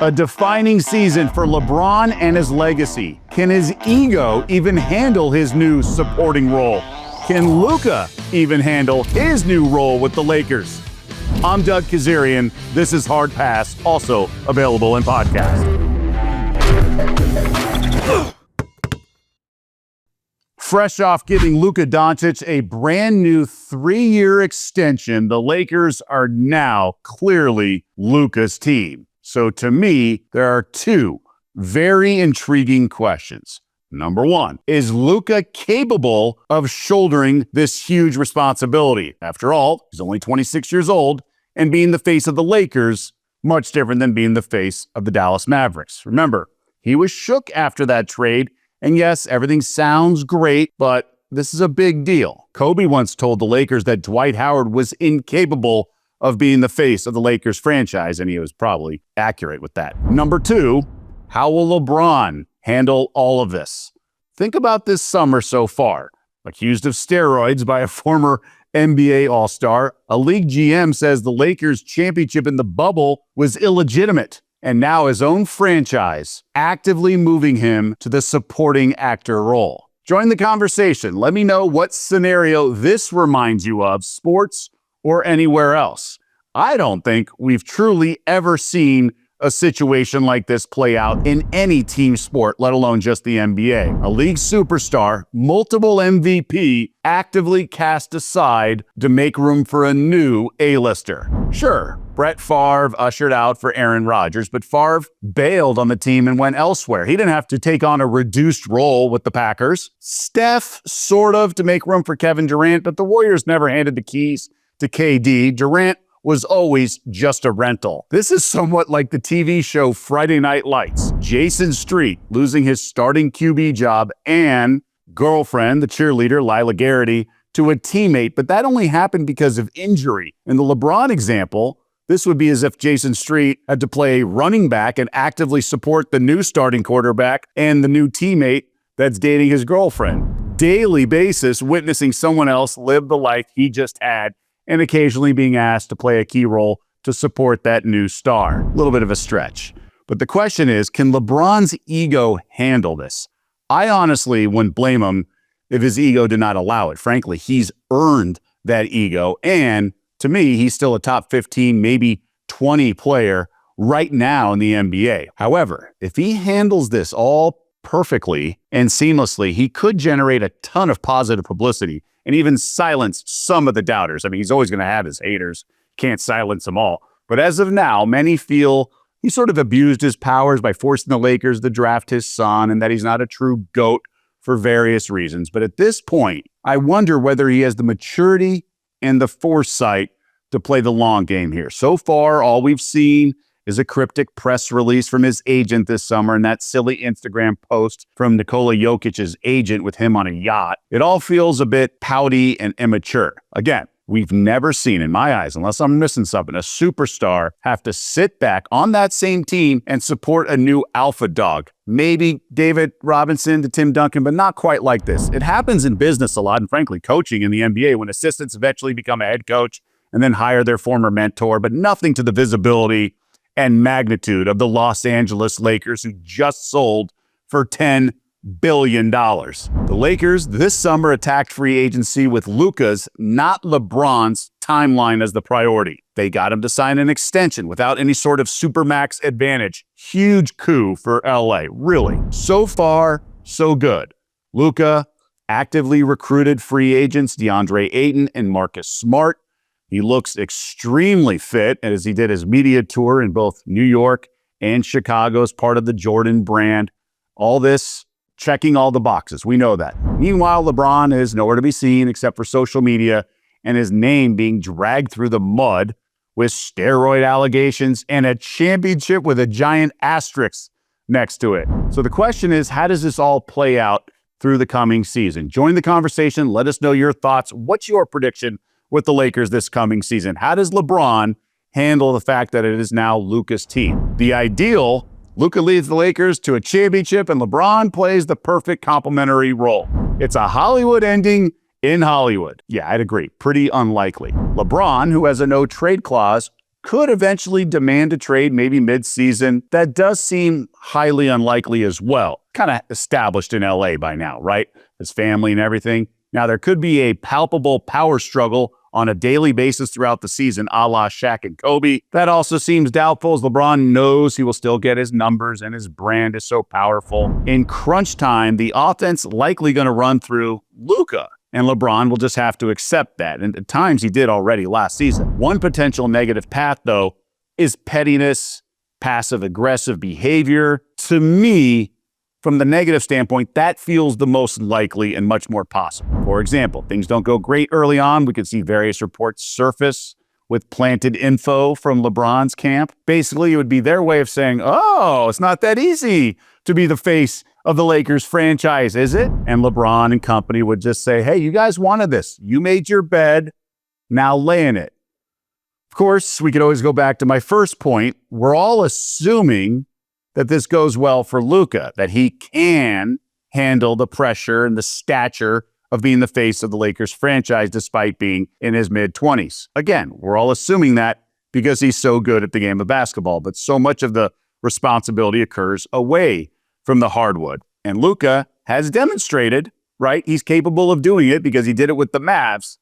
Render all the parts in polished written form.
A defining season for LeBron and his legacy. Can his ego even handle his new supporting role? Can Luka even handle his new role with the Lakers? I'm Doug Kezirian. This is Hard Pass, also available in podcast. Fresh off giving Luka Doncic a brand new 3-year extension, the Lakers are now clearly Luka's team. So to me, there are two very intriguing questions. Number one, is Luka capable of shouldering this huge responsibility? After all, he's only 26 years old, and being the face of the Lakers, much different than being the face of the Dallas Mavericks. Remember, he was shook after that trade, and yes, everything sounds great, but this is a big deal. Kobe once told the Lakers that Dwight Howard was incapable of being the face of the Lakers franchise, and he was probably accurate with that. Number two, how will LeBron handle all of this? Think about this summer so far. Accused of steroids by a former NBA All-Star, a league GM says the Lakers' championship in the bubble was illegitimate, and now his own franchise actively moving him to the supporting actor role. Join the conversation. Let me know what scenario this reminds you of, sports or anywhere else. I don't think we've truly ever seen a situation like this play out in any team sport, let alone just the NBA. A league superstar, multiple MVP, actively cast aside to make room for a new A-lister. Sure, Brett Favre ushered out for Aaron Rodgers, but Favre bailed on the team and went elsewhere. He didn't have to take on a reduced role with the Packers. Steph, sort of, to make room for Kevin Durant, but the Warriors never handed the keys to KD. Durant was always just a rental. This is somewhat like the TV show Friday Night Lights. Jason Street losing his starting QB job and girlfriend, the cheerleader, Lila Garrity, to a teammate, but that only happened because of injury. In the LeBron example, this would be as if Jason Street had to play running back and actively support the new starting quarterback and the new teammate that's dating his girlfriend. Daily basis, witnessing someone else live the life he just had and occasionally being asked to play a key role to support that new star. A little bit of a stretch. But the question is, can LeBron's ego handle this? I honestly wouldn't blame him if his ego did not allow it. Frankly, he's earned that ego. And to me, he's still a top 15, maybe 20 player right now in the NBA. However, if he handles this all perfectly and seamlessly, he could generate a ton of positive publicity and even silence some of the doubters. I mean, he's always going to have his haters. Can't silence them all. But as of now, many feel he sort of abused his powers by forcing the Lakers to draft his son and that he's not a true GOAT for various reasons. But at this point, I wonder whether he has the maturity and the foresight to play the long game here. So far, all we've seen is a cryptic press release from his agent this summer and that silly Instagram post from Nikola Jokic's agent with him on a yacht. It all feels a bit pouty and immature. Again, we've never seen, in my eyes, unless I'm missing something, a superstar have to sit back on that same team and support a new alpha dog. Maybe David Robinson to Tim Duncan, but not quite like this. It happens in business a lot, and frankly, coaching in the NBA, when assistants eventually become a head coach and then hire their former mentor, but nothing to the visibility and magnitude of the Los Angeles Lakers, who just sold for $10 billion. The Lakers this summer attacked free agency with Luka's, not LeBron's, timeline as the priority. They got him to sign an extension without any sort of supermax advantage. Huge coup for LA, really. So far, so good. Luka actively recruited free agents DeAndre Ayton and Marcus Smart. He looks extremely fit as he did his media tour in both New York and Chicago as part of the Jordan brand. All this checking all the boxes. We know that. Meanwhile, LeBron is nowhere to be seen except for social media and his name being dragged through the mud with steroid allegations and a championship with a giant asterisk next to it. So the question is, how does this all play out through the coming season? Join the conversation. Let us know your thoughts. What's your prediction with the Lakers this coming season? How does LeBron handle the fact that it is now Luka's team? The ideal, Luka leads the Lakers to a championship and LeBron plays the perfect complementary role. It's a Hollywood ending in Hollywood. Yeah, I'd agree. Pretty unlikely. LeBron, who has a no-trade clause, could eventually demand a trade, maybe mid-season. That does seem highly unlikely as well. Kind of established in LA by now, right? His family and everything. Now, there could be a palpable power struggle on a daily basis throughout the season, a la Shaq and Kobe. That also seems doubtful, as LeBron knows he will still get his numbers and his brand is so powerful. In crunch time, the offense likely going to run through Luka, and LeBron will just have to accept that. And at times he did already last season. One potential negative path, though, is pettiness, passive-aggressive behavior. To me, from the negative standpoint, that feels the most likely and much more possible. For example, things don't go great early on. We could see various reports surface with planted info from LeBron's camp. Basically, it would be their way of saying, oh, it's not that easy to be the face of the Lakers franchise, is it? And LeBron and company would just say, hey, you guys wanted this. You made your bed, now lay in it. Of course, we could always go back to my first point. We're all assuming that this goes well for Luka, that he can handle the pressure and the stature of being the face of the Lakers franchise despite being in his mid-20s. Again, we're all assuming that because he's so good at the game of basketball, but so much of the responsibility occurs away from the hardwood. And Luka has demonstrated, right, he's capable of doing it because he did it with the Mavs,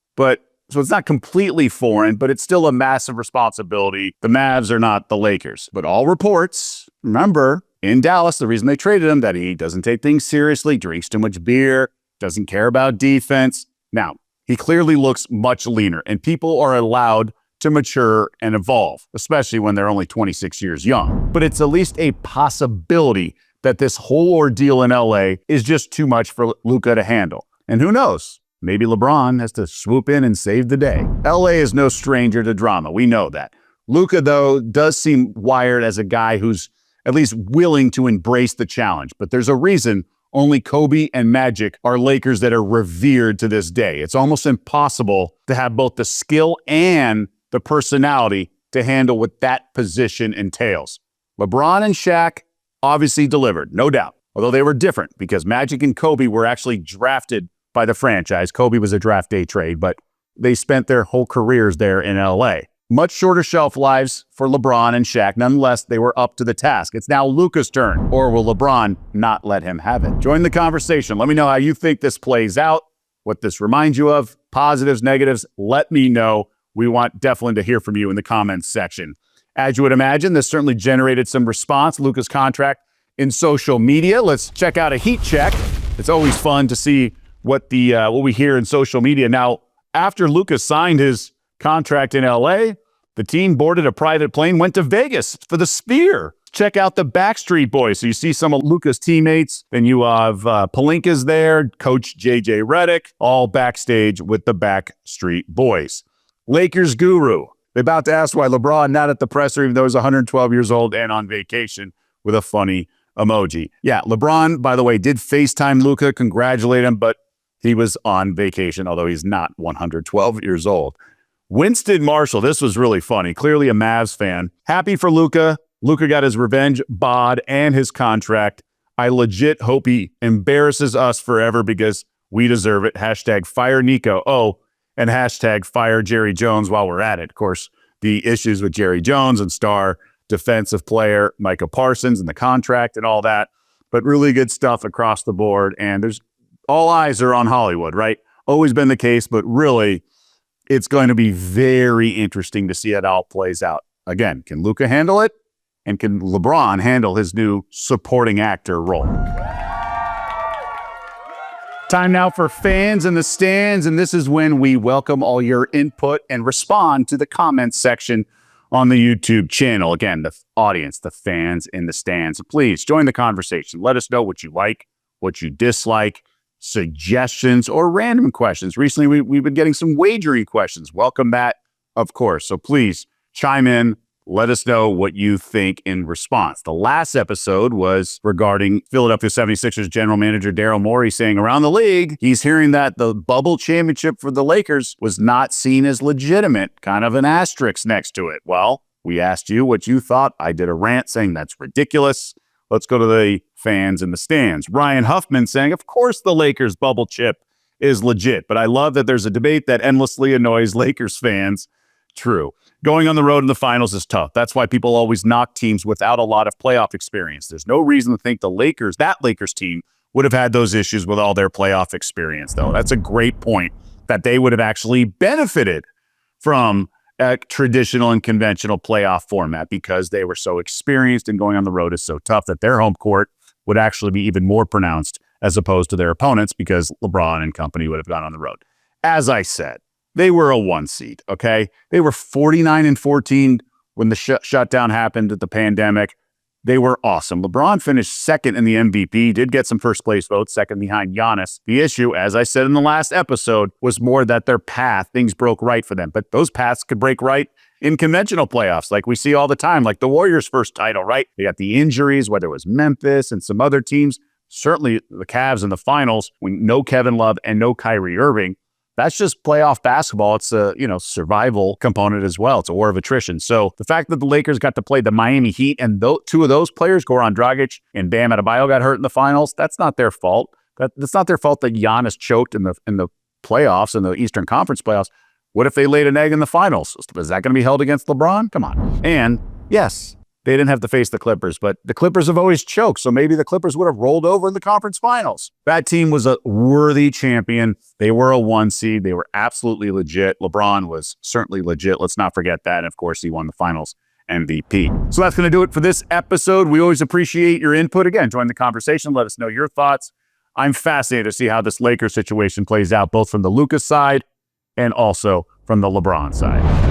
so it's not completely foreign, but it's still a massive responsibility. The Mavs are not the Lakers. But all reports, remember, in Dallas, the reason they traded him, that he doesn't take things seriously, drinks too much beer, doesn't care about defense. Now, he clearly looks much leaner, and people are allowed to mature and evolve, especially when they're only 26 years young. But it's at least a possibility that this whole ordeal in LA is just too much for Luka to handle. And who knows? Maybe LeBron has to swoop in and save the day. LA is no stranger to drama. We know that. Luka, though, does seem wired as a guy who's at least willing to embrace the challenge. But there's a reason only Kobe and Magic are Lakers that are revered to this day. It's almost impossible to have both the skill and the personality to handle what that position entails. LeBron and Shaq obviously delivered, no doubt. Although they were different because Magic and Kobe were actually drafted by the franchise. Kobe was a draft day trade, but they spent their whole careers there in LA. Much shorter shelf lives for LeBron and Shaq. Nonetheless, they were up to the task. It's now Luka's turn, or will LeBron not let him have it? Join the conversation. Let me know how you think this plays out, what this reminds you of, positives, negatives. Let me know. We want definitely to hear from you in the comments section. As you would imagine, this certainly generated some response, Luka's contract, in social media. Let's check out a heat check. It's always fun to see what we hear in social media. Now, after Luka signed his contract in LA, the team boarded a private plane, went to Vegas for the Sphere. Check out the Backstreet Boys. So you see some of Luka's teammates. Then you have Pelinka's there, Coach JJ Redick, all backstage with the Backstreet Boys. Lakers guru. They're about to ask why LeBron not at the presser, even though he's 112 years old and on vacation, with a funny emoji. Yeah, LeBron, by the way, did FaceTime Luka, congratulate him, but he was on vacation, although he's not 112 years old. Winston Marshall, this was really funny. Clearly a Mavs fan. Happy for Luka. Luka got his revenge bod and his contract. I legit hope he embarrasses us forever because we deserve it. Hashtag fire Nico. Oh, and hashtag fire Jerry Jones while we're at it. Of course, the issues with Jerry Jones and star defensive player Micah Parsons and the contract and all that. But really good stuff across the board. And there's all eyes are on Hollywood, right? Always been the case, but really, it's going to be very interesting to see how it all plays out. Again, can Luka handle it? And can LeBron handle his new supporting actor role? Time now for Fans in the Stands, and this is when we welcome all your input and respond to the comments section on the YouTube channel. Again, the audience, the fans in the stands. Please join the conversation. Let us know what you like, what you dislike, suggestions, or random questions. Recently, we've been getting some wagering questions. Welcome that, of course. So please chime in. Let us know what you think in response. The last episode was regarding Philadelphia 76ers general manager Daryl Morey saying around the league, he's hearing that the bubble championship for the Lakers was not seen as legitimate, kind of an asterisk next to it. Well, we asked you what you thought. I did a rant saying that's ridiculous. Let's go to the fans in the stands. Ryan Huffman saying, of course the Lakers bubble chip is legit, but I love that there's a debate that endlessly annoys Lakers fans. True. Going on the road in the finals is tough. That's why people always knock teams without a lot of playoff experience. There's no reason to think that Lakers team would have had those issues with all their playoff experience, though. That's a great point, that they would have actually benefited from a traditional and conventional playoff format because they were so experienced, and going on the road is so tough that their home court would actually be even more pronounced as opposed to their opponents, because LeBron and company would have gone on the road. As I said, they were a 1 seed, okay? They were 49-14 when the shutdown happened at the pandemic. They were awesome. LeBron finished second in the MVP, did get some first place votes, second behind Giannis. The issue, as I said in the last episode, was more that their path, things broke right for them. But those paths could break right in conventional playoffs, like we see all the time, like the Warriors' first title, right? They got the injuries, whether it was Memphis and some other teams. Certainly the Cavs in the finals, when no Kevin Love and no Kyrie Irving. That's just playoff basketball. It's a, survival component as well. It's a war of attrition. So the fact that the Lakers got to play the Miami Heat and two of those players, Goran Dragic and Bam Adebayo, got hurt in the finals, that's not their fault. That's not their fault that Giannis choked in the playoffs, in the Eastern Conference playoffs. What if they laid an egg in the finals? Is that going to be held against LeBron? Come on. And yes, they didn't have to face the Clippers, but the Clippers have always choked, so maybe the Clippers would have rolled over in the conference finals. That team was a worthy champion. They were a 1 seed. They were absolutely legit. LeBron was certainly legit. Let's not forget that. And of course, he won the finals MVP. So that's going to do it for this episode. We always appreciate your input. Again, join the conversation. Let us know your thoughts. I'm fascinated to see how this Lakers situation plays out, both from the Luka side and also from the LeBron side.